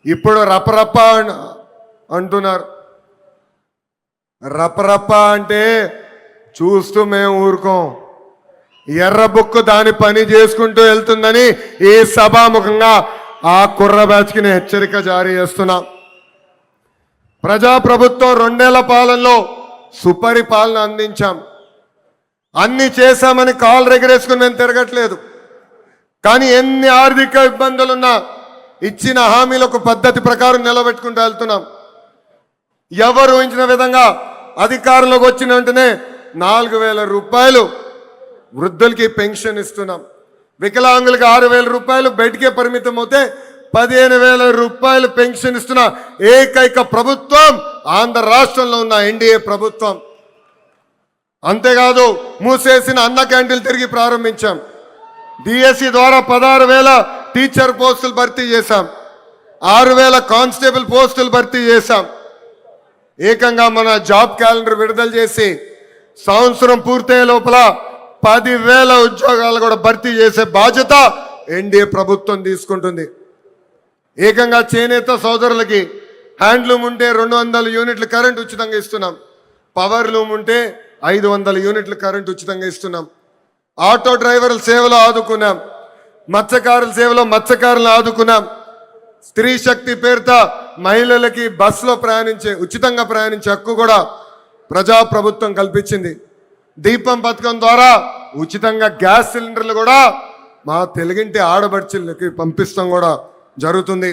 ఇప్పుడు రపరప అంటున్నారు. రపరప అంటే చూస్తూ మేము ఊరుకోం. ఎర్ర బుక్కు దాని పని చేసుకుంటూ వెళ్తుందని ఈ సభాముఖంగా ఆ కుర్ర బ్యాచ్కి నేను హెచ్చరిక జారీ చేస్తున్నా. ప్రజాప్రభుత్వం 2 ఏళ్ల పాలనలో సుపరిపాలన అందించాం. అన్ని చేశామని కాలు రెగరేసుకుని మేము తిరగట్లేదు. కానీ ఎన్ని ఆర్థిక ఇబ్బందులున్నా ఇచ్చిన హామీలకు పద్ధతి ప్రకారం నిలబెట్టుకుంటూ వెళ్తున్నాం. ఎవరు ఊహించిన విధంగా అధికారంలోకి వచ్చిన వెంటనే 4,000 రూపాయలు వృద్ధులకి పెన్షన్ ఇస్తున్నాం. వికలాంగులకి 6,000 రూపాయలు బయటికే పరిమితం అవుతే 15,000 రూపాయలు పెన్షన్ ఇస్తున్న ఏకైక ప్రభుత్వం ఆంధ్ర రాష్ట్రంలో ఉన్న ఎన్డీఏ ప్రభుత్వం. అంతేకాదు మూసేసిన అన్న క్యాంటీన్లు తిరిగి ప్రారంభించాం. డిఎస్సి ద్వారా 16,000 టీచర్ పోస్టులు భర్తీ చేశాం. 6,000 కానిస్టేబుల్ పోస్టులు భర్తీ చేశాం. ఏకంగా మన జాబ్ క్యాలెండర్ విడుదల చేసి సంవత్సరం పూర్తయ్యే లోపల 10,000 ఉద్యోగాలు కూడా భర్తీ చేసే బాధ్యత ఎన్డీఏ ప్రభుత్వం తీసుకుంటుంది. ఏకంగా చేనేత సోదరులకి హ్యాండ్లూమ్ ఉంటే 200 యూనిట్ల కరెంట్ ఉచితంగా ఇస్తున్నాం. పవర్ లూమ్ ఉంటే 500 యూనిట్ల కరెంట్ ఉచితంగా ఇస్తున్నాం. ఆటో డ్రైవర్ల సేవలో ఆదుకున్నాం. మత్స్యకారుల సేవలో మత్స్యకారులను ఆదుకున్నాం. స్త్రీ శక్తి పేరుతో మహిళలకి బస్సులో ఉచితంగా ప్రయాణించే హక్కు కూడా ప్రజాప్రభుత్వం కల్పించింది. దీపం పథకం ద్వారా ఉచితంగా గ్యాస్ సిలిండర్లు కూడా మా తెలుగింటి ఆడబడుచులకి పంపిస్తాం కూడా జరుగుతుంది.